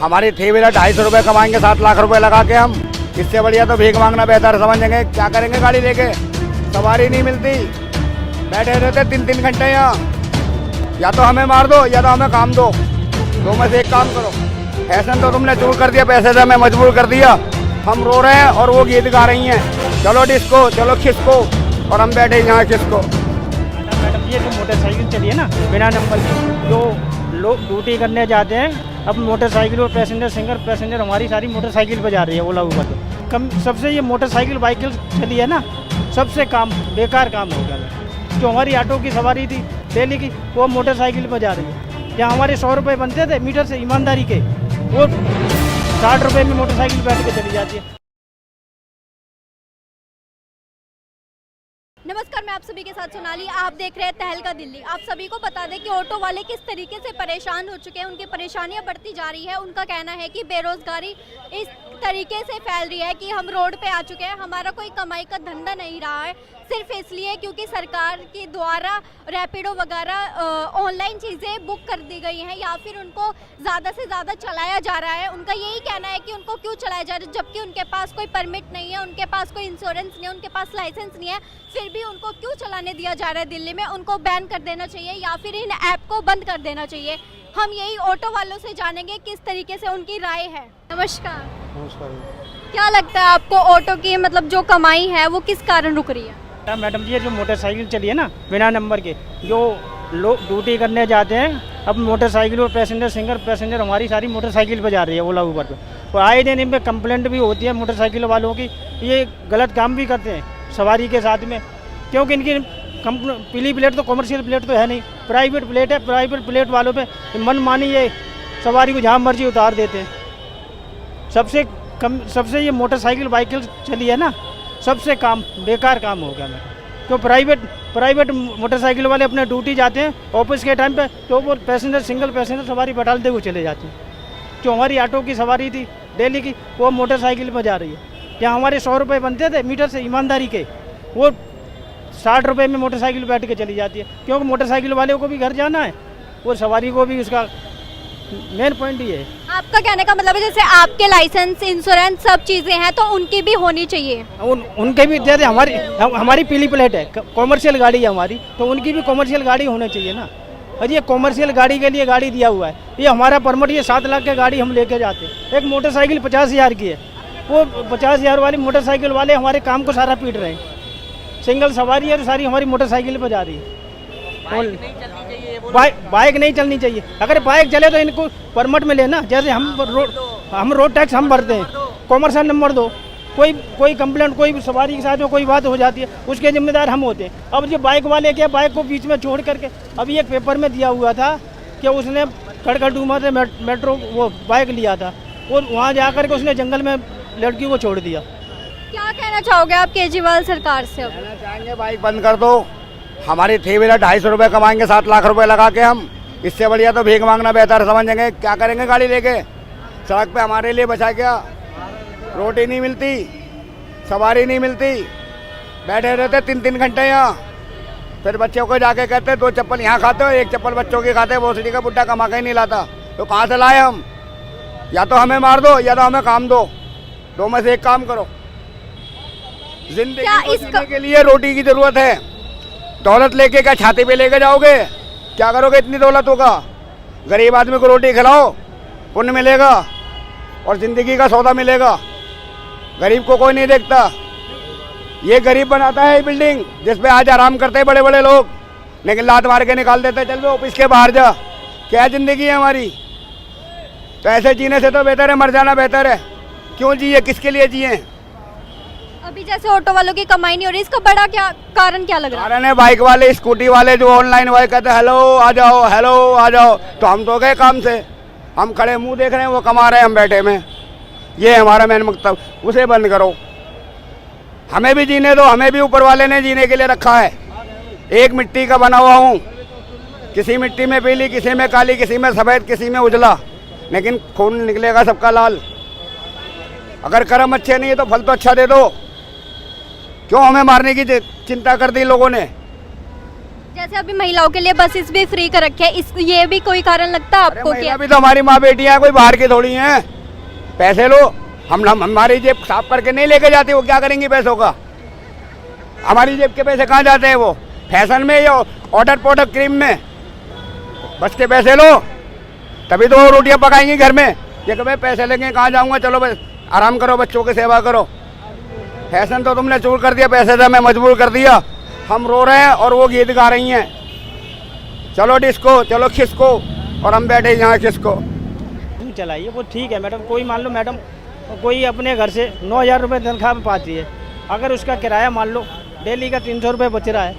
हमारी three wheeler 250 रुपये कमाएंगे, 7 लाख रुपए लगा के हम। इससे बढ़िया तो भीख मांगना बेहतर समझेंगे। क्या करेंगे गाड़ी लेके, सवारी नहीं मिलती, बैठे रहते 3-3 घंटे यहाँ। या तो हमें मार दो या तो हमें काम दो, दो में से एक काम करो। फैशन तो तुमने चूर कर दिया, पैसे से हमें मजबूर कर दिया। हम रो रहे हैं और वो गीत गा रही हैं, चलो डिस्को चलो खिसको, और हम बैठे यहाँ किसको। मैडम ये जो मोटरसाइकिल चली है ना बिना नंबर की, जो लोग ड्यूटी करने जाते हैं, अब मोटरसाइकिल और पैसेंजर सिंगल पैसेंजर हमारी सारी मोटरसाइकिल पर जा रही है ओला उबर पे। कम सबसे ये मोटरसाइकिल बाइकिल चली है ना, सबसे काम बेकार काम हो गया। जो हमारी ऑटो की सवारी थी डेली की, वो मोटरसाइकिल पर जा रही है। जहाँ हमारे 100 रुपये बनते थे मीटर से ईमानदारी के, वो 60 रुपये में मोटरसाइकिल बैठ के चली जाती है। नमस्कार, मैं आप सभी के साथ सोनाली। आप देख रहे हैं तहलका दिल्ली। आप सभी को बता दें कि ऑटो वाले किस तरीके से परेशान हो चुके हैं, उनकी परेशानियां बढ़ती जा रही है। उनका कहना है कि बेरोजगारी इस तरीके से फैल रही है कि हम रोड पे आ चुके हैं, हमारा कोई कमाई का धंधा नहीं रहा है, सिर्फ इसलिए क्योंकि सरकार के द्वारा रैपिडो वगैरह ऑनलाइन चीज़ें बुक कर दी गई हैं या फिर उनको ज़्यादा से ज़्यादा चलाया जा रहा है। उनका यही कहना है कि उनको क्यों चलाया जा रहा है, जबकि उनके पास कोई परमिट नहीं है, उनके पास कोई इंश्योरेंस नहीं है, उनके पास लाइसेंस नहीं है, फिर भी उनको क्यों चलाने दिया जा रहा है दिल्ली में। उनको बैन कर देना चाहिए या फिर इन ऐप को बंद कर देना चाहिए। हम यही ऑटो वालों से जानेंगे किस तरीके से उनकी राय है। नमस्कार। क्या लगता है आपको ऑटो की मतलब जो कमाई है वो किस कारण रुक रही है? मैडम जी ये जो मोटरसाइकिल चली है ना बिना नंबर के, जो लोग ड्यूटी करने जाते हैं, अब मोटरसाइकिल और पैसेंजर सिंगल पैसेंजर हमारी सारी मोटरसाइकिल पर जा रही है ओला उबर पे। और आए दिन इन पर कंप्लेंट भी होती है मोटरसाइकिल वालों की, ये गलत काम भी करते हैं सवारी के साथ में, क्योंकि इनकी पीली प्लेट तो कमर्शियल प्लेट तो है नहीं, प्राइवेट प्लेट है। प्राइवेट प्लेट वालों पे मन मानी ये सवारी को जहाँ मर्जी उतार देते हैं। सबसे ये मोटरसाइकिल बाइकिल चली है ना, सबसे काम बेकार काम हो गया। मैं तो प्राइवेट मोटरसाइकिल वाले अपने ड्यूटी जाते हैं ऑफिस के टाइम पे, तो वो पैसेंजर सिंगल पैसेंजर सवारी बैठालते हुए चले जाते हैं। जो हमारी ऑटो की सवारी थी डेली की, वो मोटरसाइकिल पर जा रही है। जहाँ हमारे 100 रुपये बनते थे मीटर से ईमानदारी के, वो 60 रुपये में मोटरसाइकिल बैठ के चली जाती है, क्योंकि मोटरसाइकिल वाले को भी घर जाना है, वो सवारी को भी, उसका मेन पॉइंट ये है। आपका कहने का मतलब है जैसे आपके लाइसेंस इंश्योरेंस सब चीज़ें हैं तो उनकी भी होनी चाहिए। उनके भी जैसे हमारी पीली प्लेट है, कॉमर्शियल गाड़ी है हमारी, तो उनकी भी कॉमर्शियल गाड़ी होनी चाहिए ना। और ये कॉमर्शियल गाड़ी के लिए गाड़ी दिया हुआ है, ये हमारा परमिट, ये 7 लाख की गाड़ी हम लेके जाते हैं। एक मोटरसाइकिल 50,000 की है, वो 50,000 वाली मोटरसाइकिल वाले हमारे काम को सारा पीट रहे हैं। सिंगल सवारी है तो सारी हमारी मोटरसाइकिल पर जा रही है। बाइक नहीं चलनी चाहिए। अगर बाइक चले तो इनको परमिट मिले ना, जैसे हम रोड टैक्स हम भरते हैं, कॉमर्शियल नंबर दो। कोई कंप्लेंट, कोई सवारी के साथ में कोई बात हो जाती है, उसके जिम्मेदार हम होते हैं। अब जो बाइक वाले क्या, बाइक को बीच में छोड़ करके, अभी एक पेपर में दिया हुआ था कि उसने कड़कड़डूमा से मेट्रो वो बाइक लिया था, और वहाँ जा कर के उसने जंगल में लड़की को छोड़ दिया। क्या कहना चाहोगे आप केजरीवाल सरकार से? अब कहना चाहेंगे बाइक बंद कर दो। हमारी थ्री व्हीलर 250 रुपये कमाएंगे, 7 लाख रुपए लगा के हम। इससे बढ़िया तो भीख मांगना बेहतर समझेंगे। क्या करेंगे गाड़ी लेके, सड़क पे हमारे लिए बचा क्या, रोटी नहीं मिलती, सवारी नहीं मिलती, बैठे रहते 3-3 घंटे यहाँ। फिर बच्चों को जाके कहते 2 चप्पल यहाँ खाते हो, 1 चप्पल बच्चों की खाते, भोसड़ी का बुड्ढा कमा के ही नहीं लाता, तो कहाँ से लाए हम। या तो हमें मार दो या तो हमें काम दो, दो में से एक काम करो। जिंदगी जीने के लिए रोटी की जरूरत है। दौलत लेके क्या छाती पे लेके जाओगे, क्या करोगे इतनी दौलत होगा। गरीब आदमी को रोटी खिलाओ, पुण्य मिलेगा और जिंदगी का सौदा मिलेगा। गरीब को कोई नहीं देखता। ये गरीब बनाता है ये बिल्डिंग, जिसपे आज आराम करते हैं बड़े बड़े लोग, लेकिन लात मार के निकाल देते, चल वो ऑफिस के बाहर जा। क्या जिंदगी है हमारी। तो ऐसे जीने से तो बेहतर है मर जाना बेहतर है। क्यों जिए, किसके लिए जिए। अभी जैसे ऑटो वालों की कमाई नहीं हो रही, इसका बड़ा कारण क्या लग रहा है? कारण है बाइक वाले, स्कूटी वाले जो ऑनलाइन वाले कहते हैं हेलो आ जाओ, हेलो आ जाओ, तो हम तो गए काम से, हम खड़े मुंह देख रहे हैं, वो कमा रहे हैं, हम बैठे में। ये हमारा मेन मकसद, उसे बंद करो। हमें भी जीने दो, हमें भी ऊपर वाले ने जीने के लिए रखा है। एक मिट्टी का बना हुआ हूँ, किसी मिट्टी में पीली, किसी में काली, किसी में सफ़ेद, किसी में उजला, लेकिन खून निकलेगा सबका लाल। अगर कर्म अच्छे नहीं है तो फल तो अच्छा दे दो। क्यों हमें मारने की चिंता कर दी लोगों ने। जैसे अभी महिलाओं के लिए बसेस भी फ्री कर रखे हैं, इस ये भी कोई कारण लगता है अरे आपको महिला कि भी तो हमारी माँ बेटियां हैं, कोई बाहर की थोड़ी हैं। पैसे लो, हम हमारी जेब साफ करके नहीं लेके जाते, वो क्या करेंगे पैसों का? हमारी जेब के पैसे कहाँ जाते हैं? वो फैशन में या ऑर्डर पाउडर क्रीम में? बस के पैसे लो तभी तो वो रोटियां पकाएंगी घर में। ये कि भाई पैसे लेंगे कहाँ जाऊंगा, चलो बस आराम करो, बच्चों की सेवा करो। फैशन तो तुमने चूर कर दिया, पैसे से हमें मजबूर कर दिया। हम रो रहे हैं और वो गीत गा रही हैं, चलो डिस्को, चलो खिसको, और हम बैठे यहाँ खिसको। चलाइए वो ठीक है मैडम। कोई मान लो मैडम कोई अपने घर से 9,000 रुपये तनख्वाह में पाती है, अगर उसका किराया मान लो डेली का 300 रुपये बच रहा है,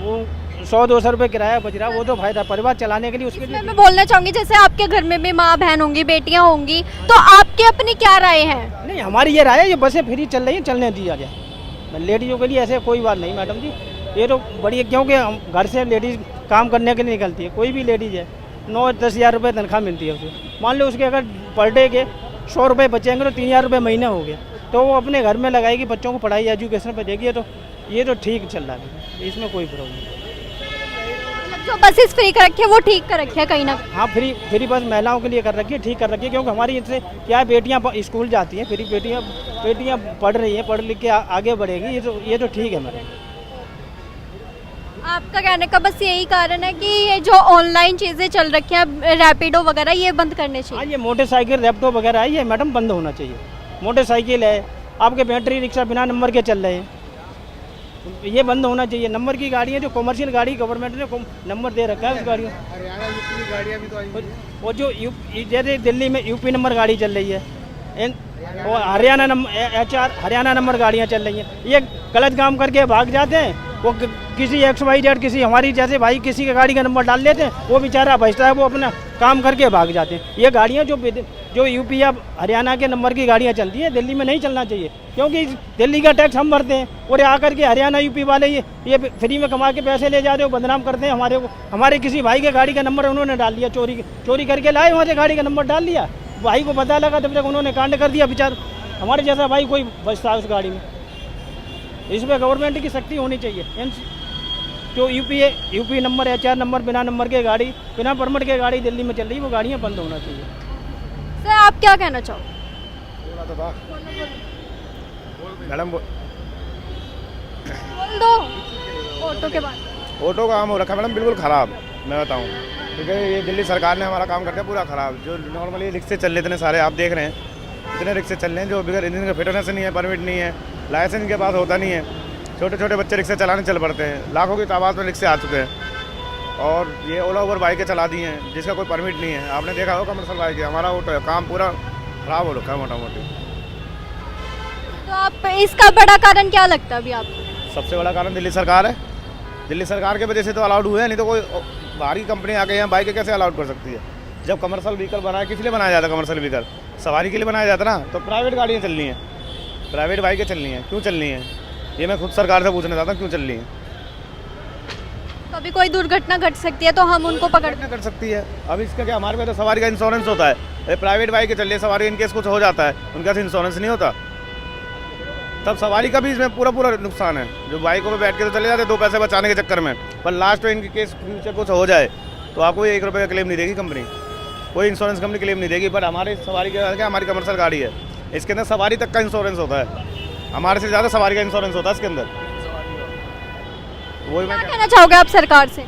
वो 100-200 रुपये किराया बच रहा है, वो तो फायदा परिवार चलाने के लिए उसके लिए। मैं बोलना चाहूंगी जैसे आपके घर में भी माँ बहन होंगी, बेटियां होंगी, तो आपकी अपनी क्या राय है? नहीं, हमारी ये राय है, ये बसें फ्री चल रही हैं, चलने दिया जाए लेडीज़ों के लिए। ऐसे कोई बात नहीं मैडम जी, ये तो बड़ी, क्योंकि हम घर से लेडीज़ काम करने के लिए निकलती है, कोई भी लेडीज़ है 9-10 हज़ार रुपये तनख्वाह मिलती है उसे। मान लो उसके अगर पर डे के 100 रुपये बचेंगे तो 3,000 रुपये महीने हो गए, तो वो अपने घर में लगाएगी, बच्चों को पढ़ाई एजुकेशन पर देगी, तो ये तो ठीक चल रहा है, इसमें कोई प्रॉब्लम नहीं। जो बसेस फ्री कर रखे हैं वो ठीक कर रखे हैं कहीं ना? हाँ, फ्री बस महिलाओं के लिए कर रखी है, ठीक कर रखी है, क्योंकि हमारी इससे क्या है, बेटियाँ स्कूल जाती हैं, फिर बेटियाँ पढ़ रही हैं, पढ़ लिख के आगे बढ़ेगी, ये तो ठीक है मैडम। आपका कहने का बस यही कारण है कि ये जो ऑनलाइन चीज़ें चल रखी हैं रैपिडो वगैरह, ये बंद करने चाहिए? हाँ, ये मोटरसाइकिल रैपिडो वगैरह है, ये मैडम बंद होना चाहिए। मोटरसाइकिल है, आपके बैटरी रिक्शा बिना नंबर के चल रहे हैं, ये बंद होना चाहिए। नंबर की गाड़ियाँ जो कमर्शियल गाड़ी गवर्नमेंट ने नंबर दे रखा है उस गाड़ियों, हरियाणा यूपी की गाड़ियाँ भी तो आई हैं। वो जो जैसे दिल्ली में यूपी नंबर गाड़ी चल रही है, और हरियाणा नंबर हरियाणा नंबर गाड़ियाँ चल रही हैं, ये गलत काम करके भाग जाते हैं। वो किसी XYZ किसी हमारी जैसे भाई किसी का गाड़ी का नंबर डाल लेते हैं, वो बेचारा बचता है, वो अपना काम करके भाग जाते हैं। ये गाड़ियाँ जो यूपी या हरियाणा के नंबर की गाड़ियाँ चलती हैं, दिल्ली में नहीं चलना चाहिए, क्योंकि दिल्ली का टैक्स हम भरते हैं, और आकर के हरियाणा यूपी वाले ये फ्री में कमा के पैसे ले जाते हैं, बदनाम करते हैं हमारे को। हमारे किसी भाई के गाड़ी का नंबर उन्होंने डाल दिया, चोरी करके लाए, वहाँ से गाड़ी का नंबर डाल दिया, भाई को पता लगा तब तक उन्होंने कांड कर दिया, बेचारा हमारे जैसा भाई कोई बचता है उस गाड़ी में। इसमें गवर्नमेंट की सख्ती होनी चाहिए। जो यूपी नंबर HR नंबर बिना नंबर के गाड़ी, बिना परमिट के गाड़ी दिल्ली में चल रही है, वो गाड़ियाँ बंद होना चाहिए। सर आप क्या कहना चाहो? मैडम बोल दो ऑटो के बाद। ऑटो का काम हो रखा है मैडम बिल्कुल ख़राब, मैं बताऊँ, क्योंकि ये दिल्ली सरकार ने हमारा काम करके पूरा ख़राब। जो नॉर्मली रिक्शे चल रहे इतने सारे आप देख रहे हैं, इतने रिक्शे चल रहे हैं जो बगैर इंजन का फिटनेस नहीं है, परमिट नहीं है, लाइसेंस के पास होता नहीं है, छोटे छोटे बच्चे रिक्शे चलाने चल पड़ते हैं। लाखों की तादाद में रिक्शे आ चुके हैं, और ये ओला उबर बाइकें चला दी हैं जिसका कोई परमिट नहीं है। आपने देखा होगा कमर्शियल बाइक, हमारा ऑटो है, काम पूरा ख़राब हो रखा है मोटा मोटी। तो आप इसका बड़ा कारण क्या लगता है अभी आपको? सबसे बड़ा कारण दिल्ली सरकार है। दिल्ली सरकार की वजह से तो अलाउड हुए हैं, नहीं तो कोई बाहरी कंपनी आ गई है, बाइकें कैसे अलाउड कर सकती है? जब कमर्शियल व्हीकल बनाया, किस लिए बनाया जाता? कमर्शियल व्हीकल सवारी के लिए बनाया जाता ना। तो प्राइवेट गाड़ियाँ चल रही हैं, प्राइवेट बाइकें चल रही हैं, क्यों चल रही हैं? ये मैं खुद सरकार से पूछना चाहता हूँ, क्यों चल रही हैं? कभी कोई दुर्घटना घट सकती है तो हम उनको पकड़ना कर सकती है। अब इसका क्या, हमारे पास तो सवारी का इंश्योरेंस होता है। प्राइवेट बाइकें चल रही है, सवारी इनकेस कुछ हो जाता है, उनका इंश्योरेंस नहीं होता, तब सवारी का भी इसमें पूरा नुकसान है। जो बाइकों पे बैठ के तो चले जाते 2 पैसे बचाने के चक्कर में, पर लास्ट में इनके केस फ्यूचर कुछ हो जाए तो आपको 1 रुपये का क्लेम नहीं देगी कंपनी, कोई इंश्योरेंस कंपनी क्लेम नहीं देगी। पर हमारी सवारी के क्या, हमारी कमर्शियल गाड़ी है, इसके अंदर सवारी तक का इंश्योरेंस होता है, हमारे से ज़्यादा सवारी का इंश्योरेंस होता है इसके अंदर। वही क्या कहना चाहोगे आप सरकार से?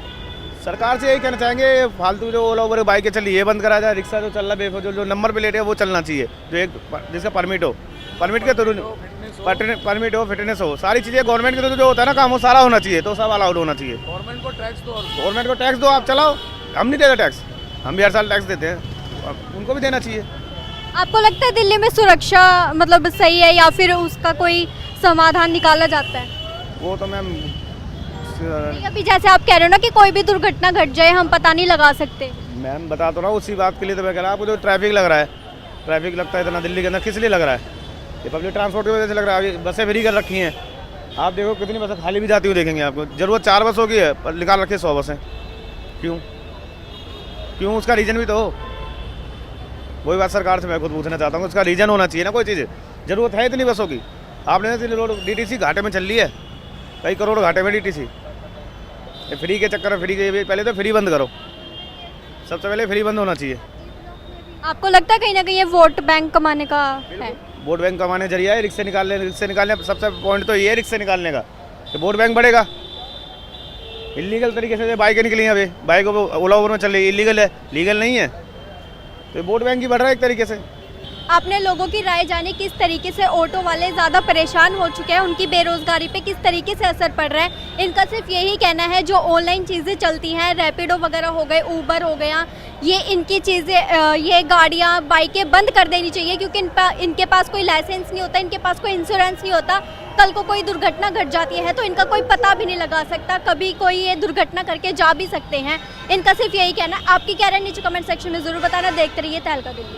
सरकार से यही कहना चाहेंगे, फालतू जो ओला उबर बाइकें चली ये बंद करा जाए, रिक्शा जो चल रहा है जो नंबर प्लेट है वो चलना चाहिए, जो एक जिसका परमिट हो, परमिट के थ्रू परमिट हो, फिटनेस हो, सारी चीज़ें गवर्नमेंट के थ्रू जो होता है ना काम, वो सारा होना चाहिए, तो सब अलाउड होना चाहिए। गवर्नमेंट को टैक्स दो, आप चलाओ, हम नहीं देते टैक्स, हम भी हर साल टैक्स देते हैं, उनको भी देना चाहिए। आपको लगता है दिल्ली में सुरक्षा मतलब सही है या फिर उसका कोई समाधान निकाला जाता है? वो तो मैम अभी जैसे आप कह रहे हो ना कि कोई भी दुर्घटना घट जाए हम पता नहीं लगा सकते। मैम बता तो रहा हूँ, उसी बात के लिए तो मैं कह रहा हूँ, आपको जो ट्रैफिक लग रहा है, ट्रैफिक लगता है इतना दिल्ली के अंदर, किस लिए लग रहा है? ये पब्लिक ट्रांसपोर्ट की वजह से लग रहा है। बसें फ्री कर रखी हैं, आप देखो कितनी बसें खाली भी जाती हुई देखेंगे आपको। जरूरत 4 बसों की है पर निकाल रखी 100 बसें, क्यों? उसका रीज़न भी तो हो। वही बात सरकार से मैं खुद पूछना चाहता हूँ, उसका रीज़न होना चाहिए ना कोई चीज़। जरूरत है इतनी बसों की, आपने रोड DTC घाटे में चल रही है, कई करोड़ घाटे में DTC, ये फ्री के चक्कर में पहले तो फ्री बंद करो, सबसे पहले फ्री बंद होना चाहिए। आपको लगता है कहीं ना कहीं ये वोट बैंक कमाने का है? वोट बैंक कमाने जरिया है, रिक्शे निकालने सबसे पॉइंट तो ये है रिक्शे निकालने का, तो वोट बैंक बढ़ेगा। इलीगल तरीके से बाइकें निकली हैं, अभी बाइकों पर ओला उबर में चल रही है, इलीगल है, लीगल नहीं है, तो वोट बैंक ही बढ़ रहा है एक तरीके से। आपने लोगों की राय जानी किस तरीके से ऑटो वाले ज़्यादा परेशान हो चुके हैं, उनकी बेरोजगारी पे किस तरीके से असर पड़ रहा है। इनका सिर्फ यही कहना है जो ऑनलाइन चीज़ें चलती हैं, रैपिडो वगैरह हो गए, ऊबर हो गया, ये इनकी चीज़ें, ये गाड़ियाँ बाइकें बंद कर देनी चाहिए, क्योंकि इनके पास कोई लाइसेंस नहीं होता, इनके पास कोई इंश्योरेंस नहीं होता। कल को कोई दुर्घटना घट जाती है तो इनका कोई पता भी नहीं लगा सकता, कभी कोई ये दुर्घटना करके जा भी सकते हैं। इनका सिर्फ यही कहना है। आपकी क्या राय नीचे कमेंट सेक्शन में ज़रूर बताना। देखते रहिए तहलका दिल्ली।